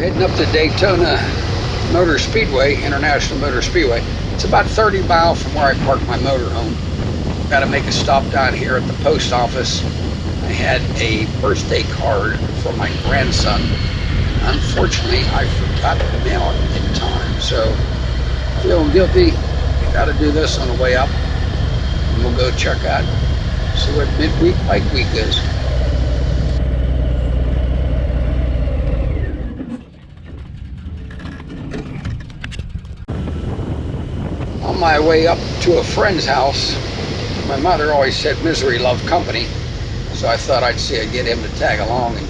heading up to Daytona Motor Speedway, International Motor Speedway. It's about 30 miles from where I park my motorhome. Got to make a stop down here at the post office. I had a birthday card for my grandson. Unfortunately, I forgot to mail it in time, so feeling guilty. Got to do this on the way up, and we'll go check out, see what midweek bike week is. On my way up to a friend's house, my mother always said misery loved company, so I thought I'd get him to tag along and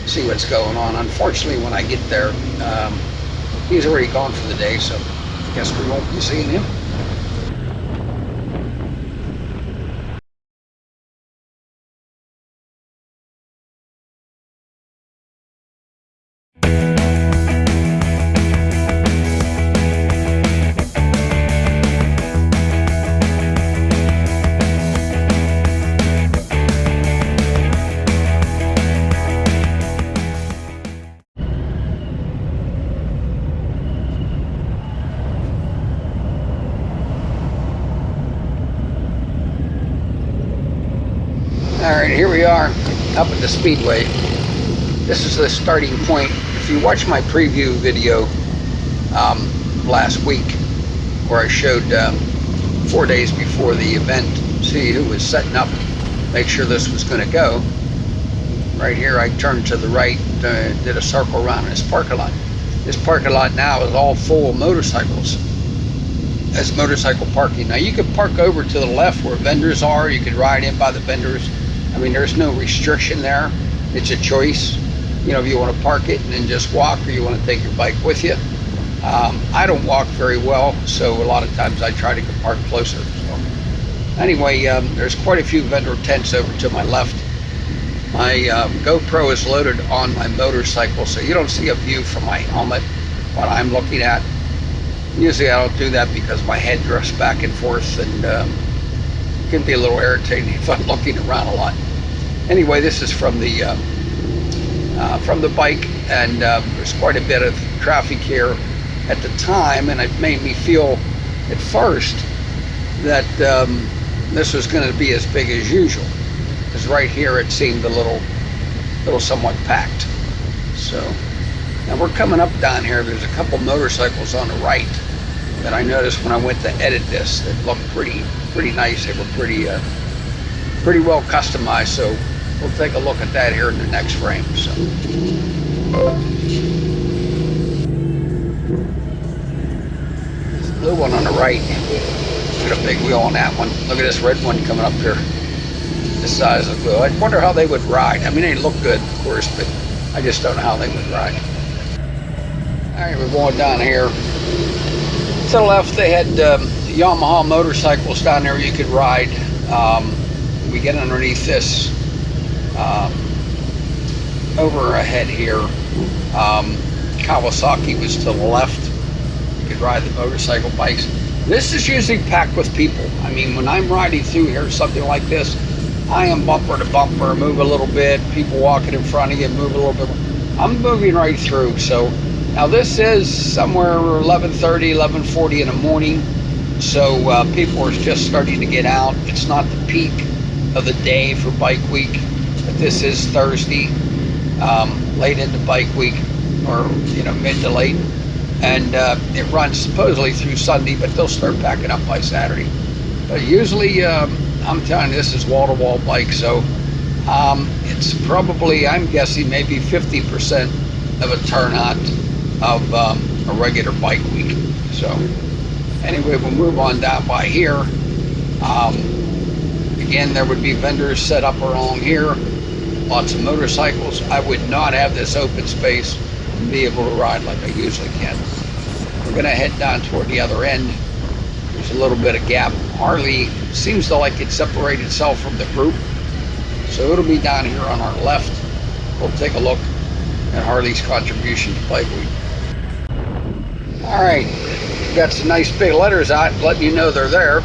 see what's going on. Unfortunately, when I get there, he's already gone for the day, so I guess we won't be seeing him. Alright, here we are up at the Speedway. This is the starting point. If you watch my preview video last week, where I showed 4 days before the event, see who was setting up, make sure this was going to go. Right here I turned to the right, did a circle around this parking lot. This parking lot now is all full of motorcycles. That's motorcycle parking. Now you could park over to the left where vendors are. You could ride in by the vendors. I mean, there's no restriction there. It's a choice. You know, if you want to park it and then just walk, or you want to take your bike with you. I don't walk very well, so a lot of times I try to go park closer. So anyway, there's quite a few vendor tents over to my left. My GoPro is loaded on my motorcycle, so you don't see a view from my helmet what I'm looking at. Usually I don't do that because my head drifts back and forth, and it can be a little irritating if I'm looking around a lot. Anyway, this is from the bike, and there's quite a bit of traffic here at the time, and it made me feel at first that this was going to be as big as usual, because right here it seemed a little somewhat packed. So now we're coming up down here. There's a couple motorcycles on the right that I noticed when I went to edit this that looked pretty nice. They were pretty well customized, so we'll take a look at that here in the next frame. So this blue one on the right, got a big wheel on that one. Look at this red one coming up here, this size of wheel. I wonder how they would ride. I mean, they look good, of course, but I just don't know how they would ride. All right, we're going down here. To the left, they had Yamaha motorcycles down there you could ride. We get underneath this over ahead here. Kawasaki was to the left. You could ride the motorcycle bikes. This is usually packed with people. I mean, when I'm riding through here, something like this, I am bumper to bumper, move a little bit, people walking in front of you, move a little bit. I'm moving right through. So now this is somewhere 11:30, 11:40 in the morning. So people are just starting to get out. It's not the peak of the day for bike week, but this is Thursday, late into bike week, or mid to late, and it runs supposedly through Sunday, but they'll start packing up by Saturday. But usually, I'm telling you, this is wall-to-wall bike, so it's probably, I'm guessing, maybe 50% of a turnout of a regular bike week. So anyway, we'll move on down by here. Again, there would be vendors set up along here, lots of motorcycles. I would not have this open space to be able to ride like I usually can. We're going to head down toward the other end. There's a little bit of gap. Harley seems to like it separate itself from the group, so it'll be down here on our left. We'll take a look at Harley's contribution to bike week. All right, got some nice big letters out letting you know they're there.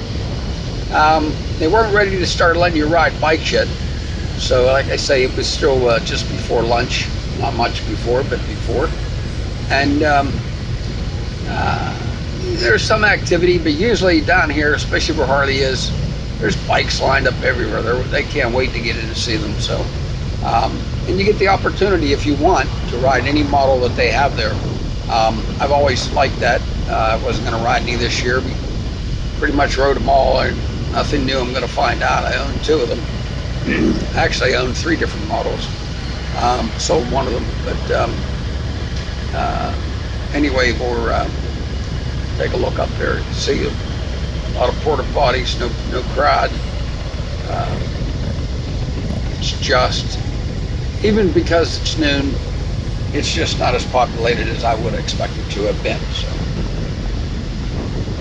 They weren't ready to start letting you ride bikes yet, so like I say, it was still just before lunch. Not much before, but before. And there's some activity, but usually down here, especially where Harley is, there's bikes lined up everywhere. They can't wait to get in and see them. So, and you get the opportunity, if you want, to ride any model that they have there. I've always liked that. I wasn't going to ride any this year. Pretty much rode them all. Nothing new I'm going to find out. I own 2 of them. Actually, I own 3 different models. Sold one of them, but anyway, we'll take a look up there. See a lot of porta potties, no crowd. It's just, even because it's noon, it's just not as populated as I would expect it to have been. So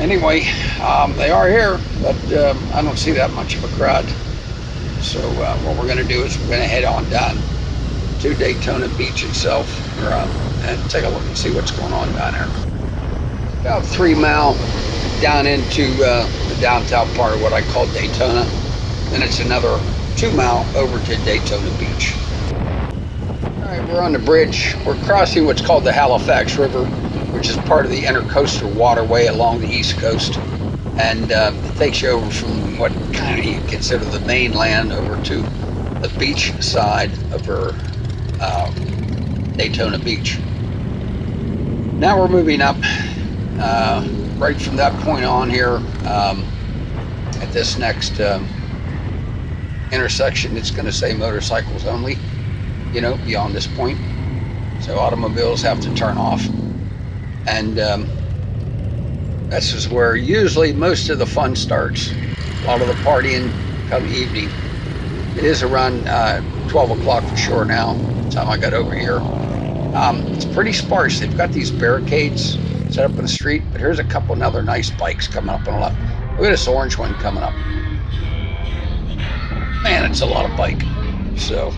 anyway, they are here, but I don't see that much of a crowd. So what we're going to do is we're going to head on down to Daytona Beach itself, and take a look and see what's going on down there. About 3 miles down into the downtown part of what I call Daytona. Then it's another 2 miles over to Daytona Beach. All right, we're on the bridge. We're crossing what's called the Halifax River, which is part of the intercoastal waterway along the East Coast. And it takes you over from what kind of you consider the mainland over to the beach side of Daytona Beach. Now we're moving up right from that point on here at this next intersection. It's going to say motorcycles only, beyond this point. So automobiles have to turn off. And this is where usually most of the fun starts. A lot of the partying come evening. It is around 12 o'clock for sure now, by the time I got over here. It's pretty sparse. They've got these barricades set up in the street, but here's a couple other nice bikes coming up on the left. Look at this orange one coming up. Man, it's a lot of bike. So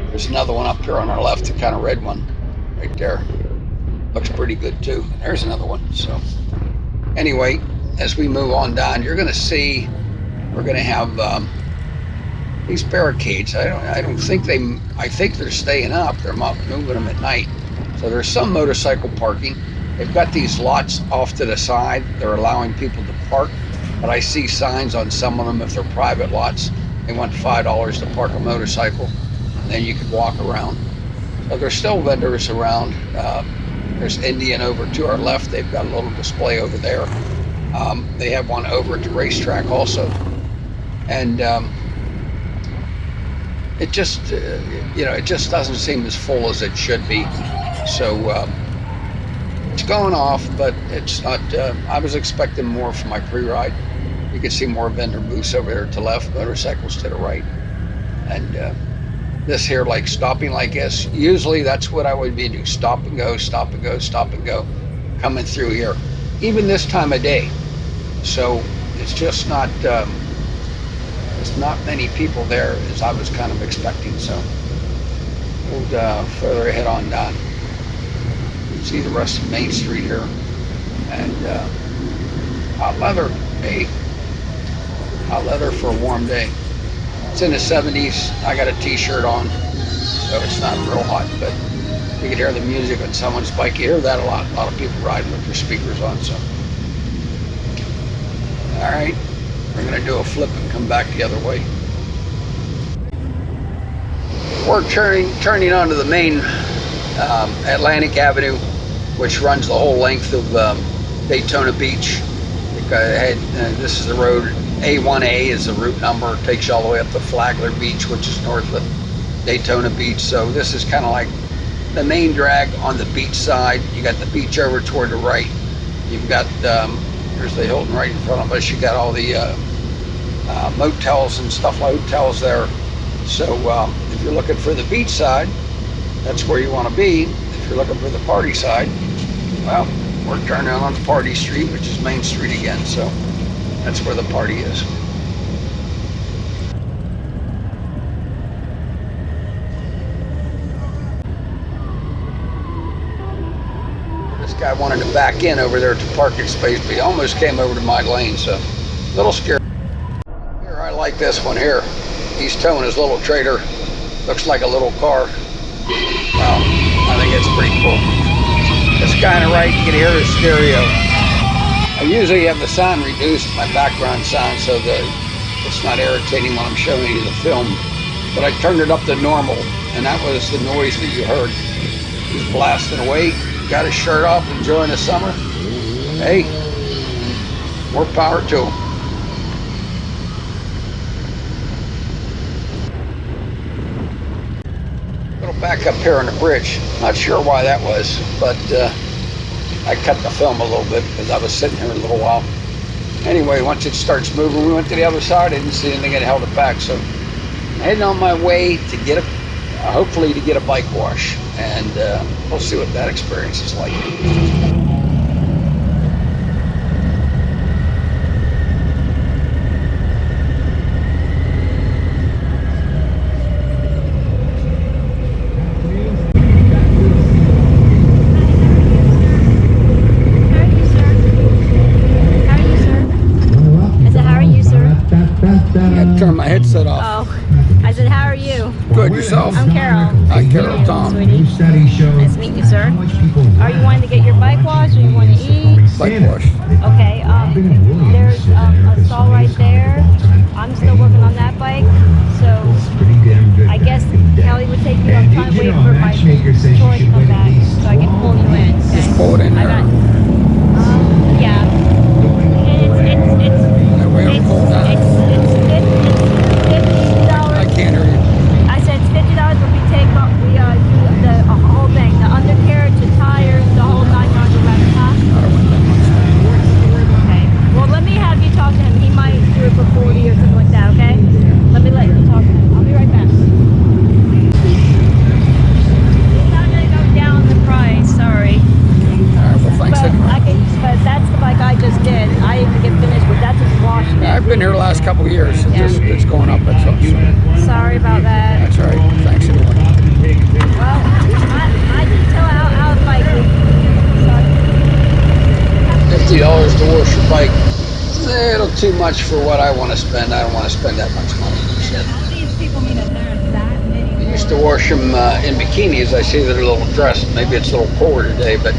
there's another one up here on our left, the kind of red one right there. Looks pretty good too. There's another one. So anyway, as we move on down, you're going to see we're going to have these barricades. I think they're staying up. They're moving them at night. So there's some motorcycle parking. They've got these lots off to the side. They're allowing people to park, but I see signs on some of them, if they're private lots, they want $5 to park a motorcycle, and then you could walk around. So there's still vendors around. There's Indian over to our left. They've got a little display over there. They have one over at the racetrack also. And it just doesn't seem as full as it should be. So it's going off, but it's not. I was expecting more for my pre-ride. You can see more vendor booths over there to the left, motorcycles to the right. And this here, like stopping like this, usually that's what I would be doing. Stop and go, stop and go, stop and go, coming through here. Even this time of day. So it's just not, there's not many people there as I was kind of expecting. So we'll further ahead on down. You can see the rest of Main Street here. And hot leather, hey, hot leather for a warm day. It's in the 70s. I got a t-shirt on, so it's not real hot, but you can hear the music on someone's bike. You hear that a lot. A lot of people riding with their speakers on. So, all right, we're gonna do a flip and come back the other way. We're turning onto the main Atlantic Avenue, which runs the whole length of Daytona Beach. This is the road. A1A is the route number. It takes you all the way up to Flagler Beach, which is north of Daytona Beach. So this is kind of like the main drag on the beach side. You got the beach over toward the right. You've got, here's the Hilton right in front of us. You got all the motels and stuff, hotels there. So if you're looking for the beach side, that's where you want to be. If you're looking for the party side, well, we're turning on the Party Street, which is Main Street again. So that's where the party is. This guy wanted to back in over there at the parking space, but he almost came over to my lane, so a little scary. Here, I like this one here. He's towing his little trailer. Looks like a little car. Wow, I think it's pretty cool. guy on the right, you can hear the stereo. I usually have the sound reduced, my background sound, so it's not irritating when I'm showing you the film. But I turned it up to normal, and that was the noise that you heard. He's blasting away, got his shirt off, enjoying the summer. Hey, more power to him. Little back up here on the bridge. Not sure why that was, but I cut the film a little bit because I was sitting here a little while. Anyway, once it starts moving, we went to the other side. I didn't see anything that held it back, so I'm heading on my way to get hopefully to get a bike wash, and we'll see what that experience is like. Turn my headset off. Oh, I said, how are you? Good, yourself? I'm Carol. Hi, Carol. Tom. Sweetie. Nice to meet you, sir. Are you wanting to get your bike washed or you want to eat? Bike wash. Okay, there's a stall right there. I'm still working on that bike, so I guess Kelly would take you. I'm trying to wait for my toy to come back so I can pull you in. Okay? Just pull it in there. Yeah. And it's $50. I can't hear you. I said it's $50, but we do the whole thing, the undercarriage, the tires, the whole 9 yards of that, huh? I don't want that much. Okay. Well, let me have you talk to him. He might do it for 40 or something like that, okay? Let me let you talk to him. I'll be right back. It's not going to go down the price, sorry. All right, well, thanks anyway. But that's the bike I just did. I didn't get finished with that, just washing it. I've been here the last couple of years. It's going up, that's all. Sorry about that. That's all right. Thanks anyway. Well, I can tell how the bike is. $50 to wash your bike. Little too much for what I want to spend. I don't want to spend that much money. All these people mean that there's that many. I used to wash them in bikinis. I see they're a little dressed. Maybe it's a little cooler today, but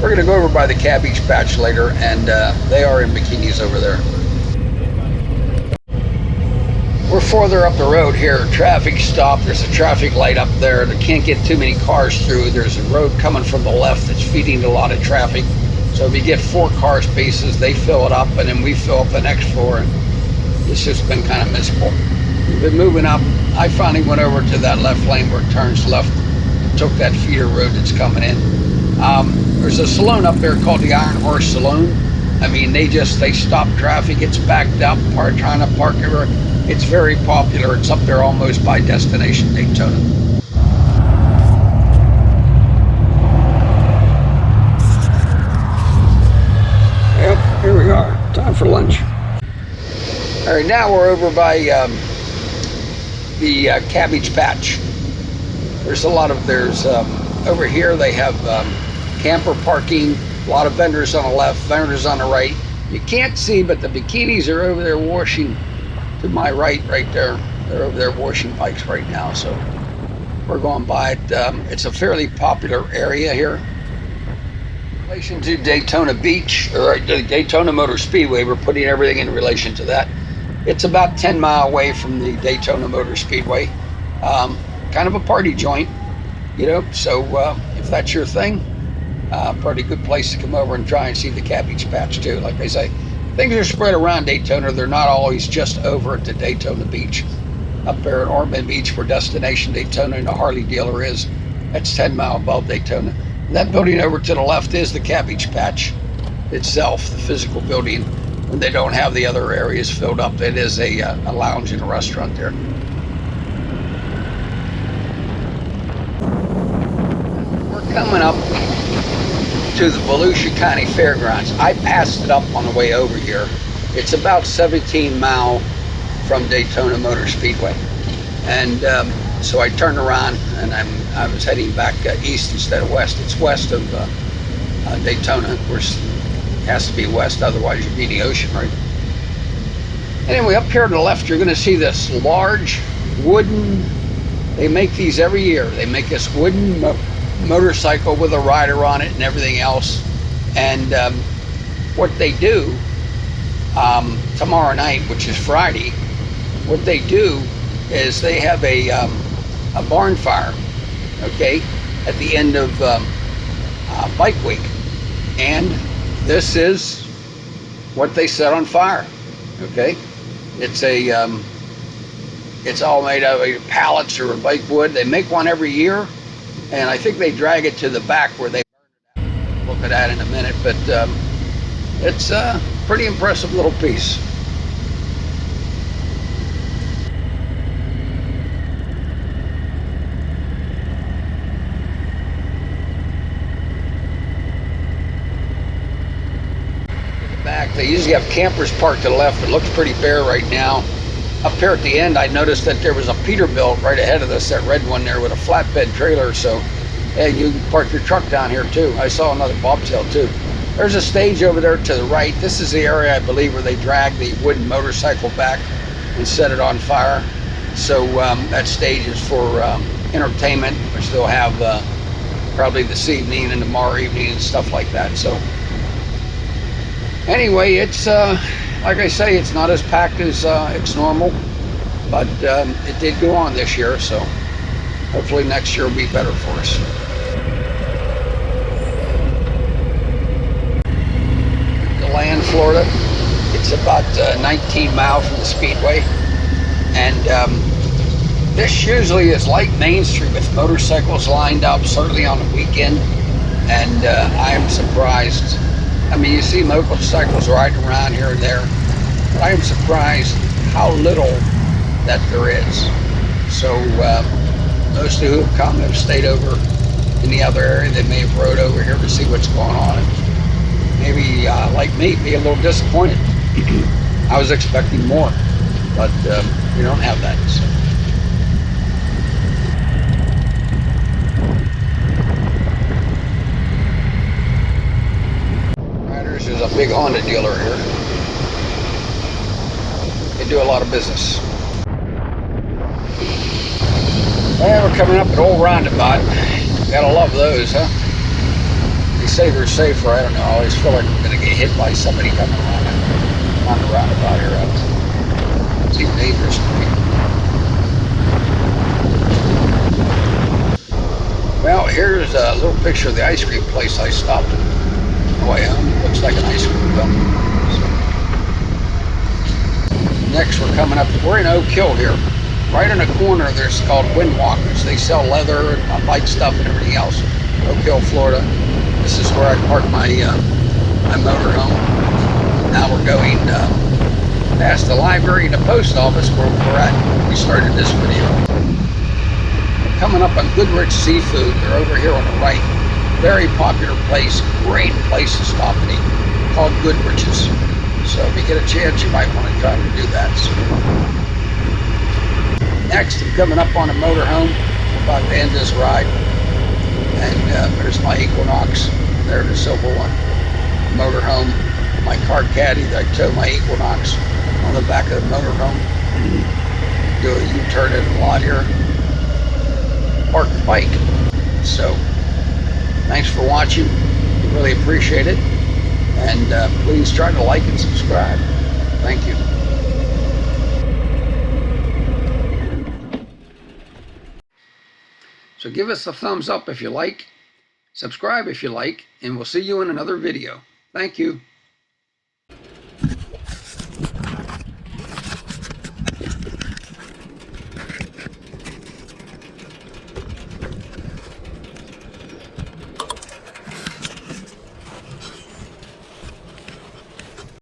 we're going to go over by the cabbage patch later, and they are in bikinis over there. We're further up the road here. Traffic stop. There's a traffic light up there. They can't get too many cars through. There's a road coming from the left that's feeding a lot of traffic. So if you get 4 car spaces, they fill it up, and then we fill up the next 4. And it's just been kind of miserable. We've been moving up. I finally went over to that left lane where it turns left and took that feeder road that's coming in. There's a saloon up there called the Iron Horse Saloon. I mean, they stop traffic. It's backed up, trying to park everywhere. It's very popular. It's up there almost by Destination Daytona. Yep, here we are. Time for lunch. All right, now we're over by the cabbage patch. There's over here they have camper parking, a lot of vendors on the left, vendors on the right. You can't see, but the bikinis are over there washing to my right there. They're over there washing bikes right now, so we're going by it. It's a fairly popular area here. In relation to Daytona Beach, or the Daytona Motor Speedway, we're putting everything in relation to that. It's about 10 miles away from the Daytona Motor Speedway. Kind of a party joint, so if that's your thing, pretty good place to come over and try and see the cabbage patch too. Like they say, things are spread around Daytona. They're not always just over at the Daytona Beach. Up there at Ormond Beach, where Destination Daytona and the Harley dealer is, that's 10 miles above Daytona. That building over to the left is the cabbage patch itself, the physical building. When they don't have the other areas filled up, it is a lounge and a restaurant there. We're coming up to the Volusia County Fairgrounds. I passed it up on the way over here. It's about 17 miles from Daytona Motor Speedway. And so I turned around and I was heading back east instead of west. It's west of Daytona. Of course, it has to be west, otherwise you'd be in the ocean, right? Anyway, up here to the left, you're going to see this large wooden, they make these every year. They make this wooden motorcycle with a rider on it and everything else. And what they do tomorrow night, which is Friday, what they do is they have a barn fire, okay, at the end of bike week. And this is what they set on fire, okay? It's it's all made out of pallets or bike wood. They make one every year, and I think they drag it to the back where they burn it out. We'll look at that in a minute, but it's a pretty impressive little piece. Back, they usually have campers parked to the left. It looks pretty bare right now. Up here at the end, I noticed that there was a Peterbilt right ahead of us, that red one there with a flatbed trailer. So, hey, you can park your truck down here too. I saw another bobtail too. There's a stage over there to the right. This is the area, I believe, where they drag the wooden motorcycle back and set it on fire. So that stage is for entertainment, which they'll have probably this evening and tomorrow evening and stuff like that. So anyway, it's like I say, it's not as packed as it's normal, but it did go on this year, so hopefully next year will be better for us. DeLand, Florida. It's about 19 miles from the Speedway, and this usually is like Main Street with motorcycles lined up, certainly on the weekend, and I am surprised. I mean, you see motorcycles riding around here and there, but I am surprised how little that there is. So most who have come have stayed over in the other area. They may have rode over here to see what's going on. And maybe, like me, be a little disappointed. I was expecting more, but we don't have that. So. There's a big Honda dealer here. They do a lot of business. Well, we're coming up at Old Roundabout. Gotta love those, huh? They say they're safer. I don't know. I always feel like I'm gonna get hit by somebody coming on the roundabout here. It seems dangerous to me. Well, here's a little picture of the ice cream place I stopped at. Way home. Looks like an ice cream cone. So. Next, we're coming up. We're in Oak Hill here. Right in the corner, there's called Windwalkers. They sell leather and bike stuff and everything else. Oak Hill, Florida. This is where I park my motorhome. Now we're going past the library and the post office where we're at when we started this video. We're coming up on Goodrich Seafood. They're over here on the right. Very popular place, great place to stop and eat, called Goodrich's. So if you get a chance, you might want to try to do that. So. Next, I'm coming up on a motorhome, about to end this ride. And there's my Equinox, there the silver one. Motorhome, my car caddy that I tow my Equinox on the back of the motorhome. Do a U-turn in the lot here. Park the bike. So. Thanks for watching. Really appreciate it. And please try to like and subscribe. Thank you. So give us a thumbs up if you like, subscribe if you like, and we'll see you in another video. Thank you.